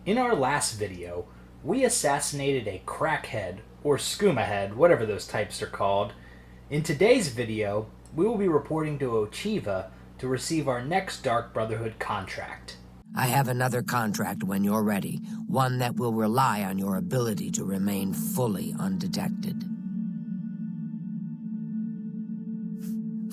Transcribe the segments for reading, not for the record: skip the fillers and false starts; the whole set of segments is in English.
In our last video, we assassinated a crackhead, or skooma-head, whatever those types are called. In today's video, we will be reporting to Ochiva to receive our next Dark Brotherhood contract. I have another contract when you're ready, one that will rely on your ability to remain fully undetected.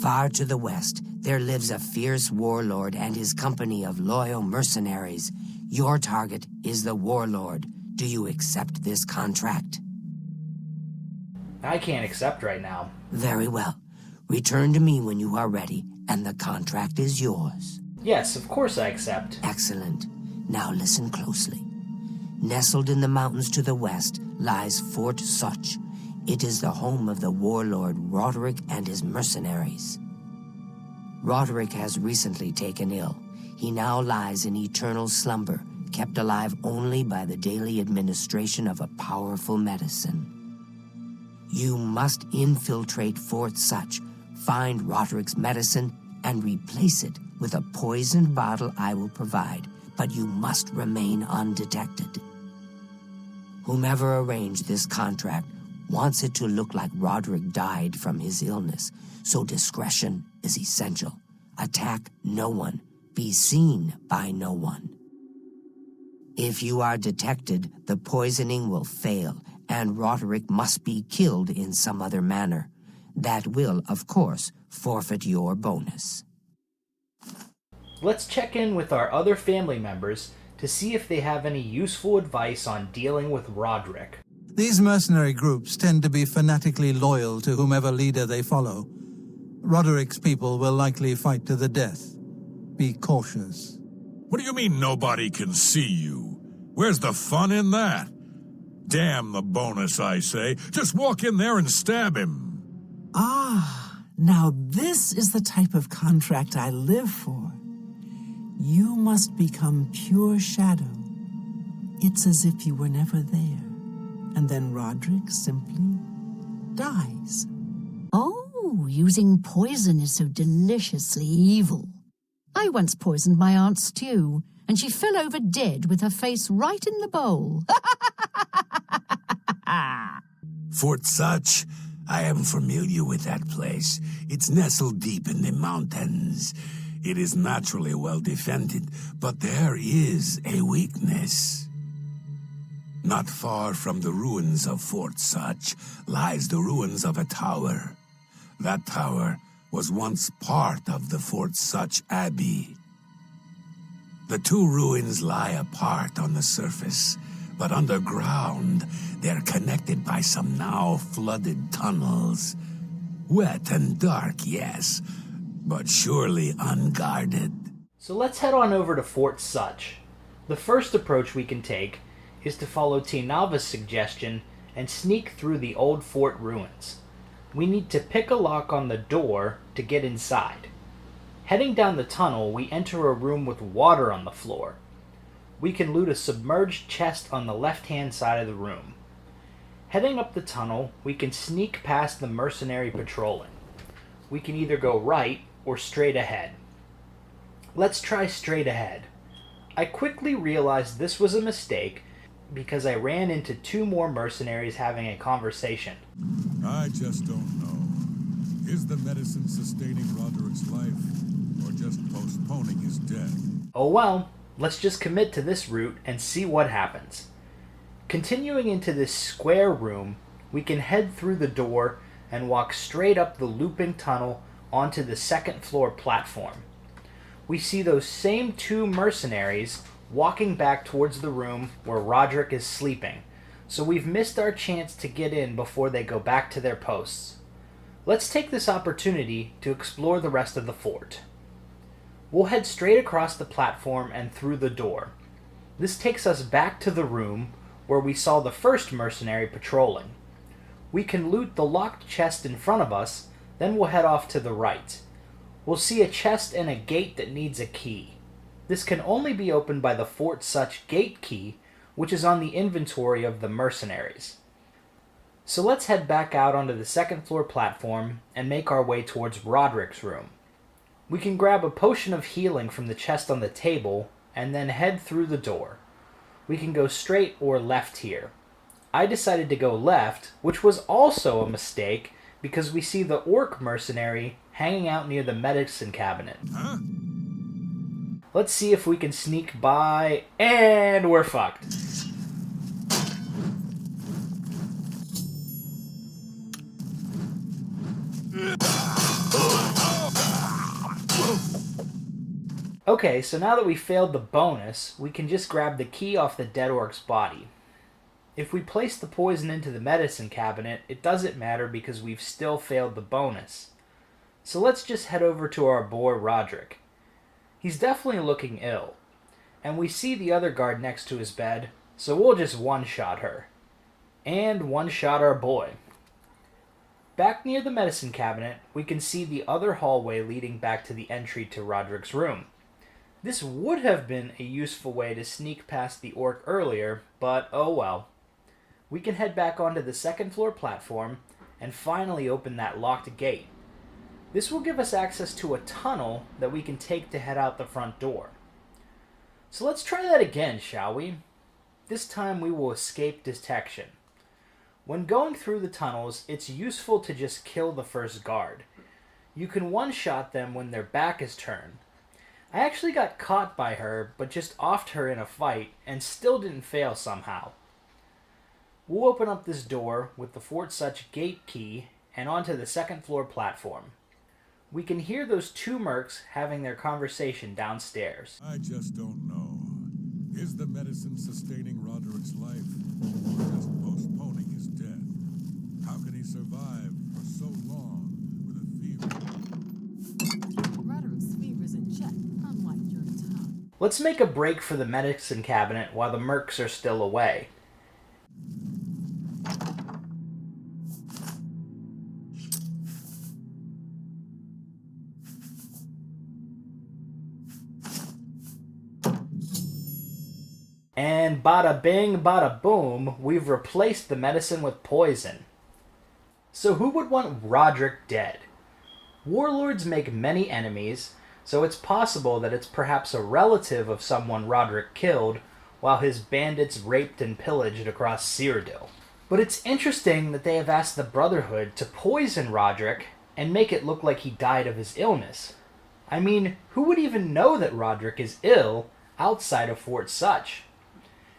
Far to the west, there lives a fierce warlord and his company of loyal mercenaries. Your target is the warlord. Do you accept this contract? I can't accept right now. Very well. Return to me when you are ready, and the contract is yours. Yes, of course I accept. Excellent. Now listen closely. Nestled in the mountains to the west lies Fort Sutch. It is the home of the warlord Roderick and his mercenaries. Roderick has recently taken ill. He now lies in eternal slumber, kept alive only by the daily administration of a powerful medicine. You must infiltrate Fort Sutch, find Roderick's medicine, and replace it with a poisoned bottle I will provide, but you must remain undetected. Whomever arranged this contract wants it to look like Roderick died from his illness, so discretion is essential. Attack no one. Be seen by no one. If you are detected, the poisoning will fail, and Roderick must be killed in some other manner. That will, of course, forfeit your bonus. Let's check in with our other family members to see if they have any useful advice on dealing with Roderick. These mercenary groups tend to be fanatically loyal to whomever leader they follow. Roderick's people will likely fight to the death. Be cautious. What do you mean nobody can see you? Where's the fun in that? Damn the bonus, I say. Just walk in there and stab him. Ah, now this is the type of contract I live for. You must become pure shadow. It's as if you were never there. And then Roderick simply dies. Oh, using poison is so deliciously evil. I once poisoned my aunt's stew, and she fell over dead with her face right in the bowl. Fort Sutch, I am familiar with that place. It's nestled deep in the mountains. It is naturally well defended, but there is a weakness. Not far from the ruins of Fort Sutch lies the ruins of a tower. That tower was once part of the Fort Sutch Abbey. The two ruins lie apart on the surface, but underground they're connected by some now flooded tunnels. Wet and dark, yes, but surely unguarded. So let's head on over to Fort Sutch. The first approach we can take is to follow Tinava's suggestion and sneak through the old fort ruins. We need to pick a lock on the door to get inside. Heading down the tunnel, we enter a room with water on the floor. We can loot a submerged chest on the left-hand side of the room. Heading up the tunnel, we can sneak past the mercenary patrolling. We can either go right or straight ahead. Let's try straight ahead. I quickly realized this was a mistake because I ran into two more mercenaries having a conversation. I just don't know. Is the medicine sustaining Roderick's life, or just postponing his death? Oh well, let's just commit to this route and see what happens. Continuing into this square room, we can head through the door and walk straight up the looping tunnel onto the second floor platform. We see those same two mercenaries walking back towards the room where Roderick is sleeping, so we've missed our chance to get in before they go back to their posts. Let's take this opportunity to explore the rest of the fort. We'll head straight across the platform and through the door. This takes us back to the room where we saw the first mercenary patrolling. We can loot the locked chest in front of us, then we'll head off to the right. We'll see a chest and a gate that needs a key. This can only be opened by the Fort Sutch gate key, which is on the inventory of the mercenaries. So let's head back out onto the second floor platform and make our way towards Roderick's room. We can grab a potion of healing from the chest on the table and then head through the door. We can go straight or left here. I decided to go left, which was also a mistake because we see the orc mercenary hanging out near the medicine cabinet. Huh? Let's see if we can sneak by, and we're fucked. Okay, so now that we failed the bonus, we can just grab the key off the dead orc's body. If we place the poison into the medicine cabinet, it doesn't matter because we've still failed the bonus. So let's just head over to our boy Roderick. He's definitely looking ill, and we see the other guard next to his bed, so we'll just one-shot her. And one-shot our boy. Back near the medicine cabinet, we can see the other hallway leading back to the entry to Roderick's room. This would have been a useful way to sneak past the orc earlier, but oh well. We can head back onto the second floor platform and finally open that locked gate. This will give us access to a tunnel that we can take to head out the front door. So let's try that again, shall we? This time we will escape detection. When going through the tunnels, it's useful to just kill the first guard. You can one-shot them when their back is turned. I actually got caught by her, but just offed her in a fight and still didn't fail somehow. We'll open up this door with the Fort Sutch gate key and onto the second floor platform. We can hear those two mercs having their conversation downstairs. I just don't know. Is the medicine sustaining Roderick's life, or just postponing his death? How can he survive for so long with a fever? Roderick's fever's in check, unlike your tongue. Let's make a break for the medicine cabinet while the mercs are still away. And bada bing, bada boom, we've replaced the medicine with poison. So who would want Roderick dead? Warlords make many enemies, so it's possible that it's perhaps a relative of someone Roderick killed, while his bandits raped and pillaged across Cyrodiil. But it's interesting that they have asked the Brotherhood to poison Roderick and make it look like he died of his illness. I mean, who would even know that Roderick is ill outside of Fort Sutch?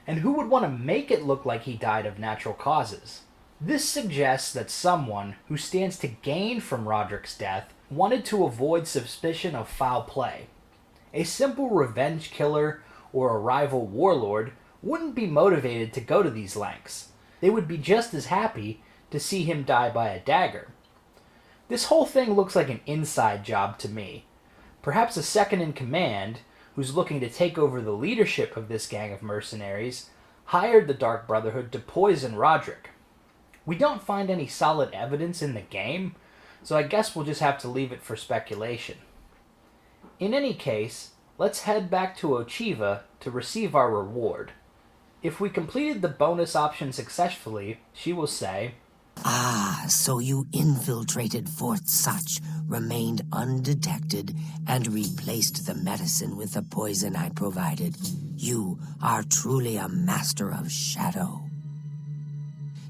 And who would want to make it look like he died of natural causes? This suggests that someone who stands to gain from Roderick's death wanted to avoid suspicion of foul play. A simple revenge killer or a rival warlord wouldn't be motivated to go to these lengths. They would be just as happy to see him die by a dagger. This whole thing looks like an inside job to me. Perhaps a second in command, who's looking to take over the leadership of this gang of mercenaries, hired the Dark Brotherhood to poison Roderick. We don't find any solid evidence in the game, so I guess we'll just have to leave it for speculation. In any case, let's head back to Ochiva to receive our reward. If we completed the bonus option successfully, she will say, Ah, so you infiltrated Fort Sutch, remained undetected, and replaced the medicine with the poison I provided. You are truly a master of shadow.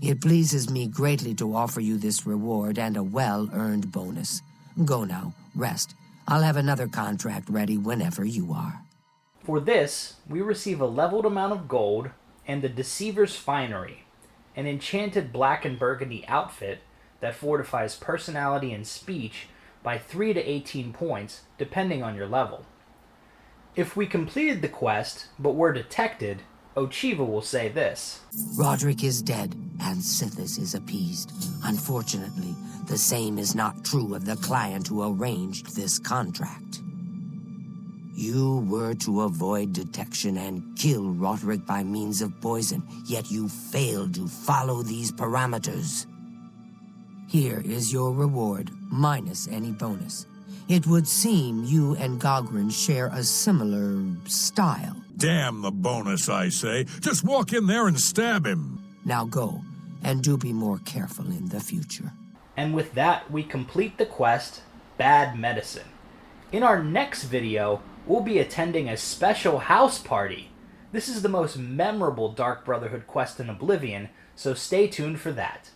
It pleases me greatly to offer you this reward and a well-earned bonus. Go now, rest. I'll have another contract ready whenever you are. For this, we receive a leveled amount of gold and the Deceiver's Finery, an enchanted black and burgundy outfit that fortifies personality and speech by 3 to 18 points, depending on your level. If we completed the quest, but were detected, Ochiva will say this. Roderick is dead, and Sithis is appeased. Unfortunately, the same is not true of the client who arranged this contract. You were to avoid detection and kill Roderick by means of poison, yet you failed to follow these parameters. Here is your reward, minus any bonus. It would seem you and Gogrin share a similar style. Damn the bonus, I say. Just walk in there and stab him. Now go, and do be more careful in the future. And with that, we complete the quest, Bad Medicine. In our next video, we'll be attending a special house party. This is the most memorable Dark Brotherhood quest in Oblivion, so stay tuned for that.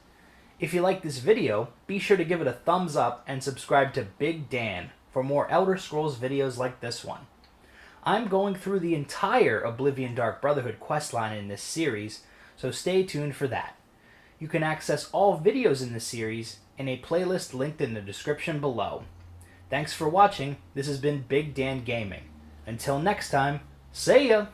If you like this video, be sure to give it a thumbs up and subscribe to Big Dan for more Elder Scrolls videos like this one. I'm going through the entire Oblivion Dark Brotherhood questline in this series, so stay tuned for that. You can access all videos in this series in a playlist linked in the description below. Thanks for watching. This has been Big Dan Gaming. Until next time, see ya!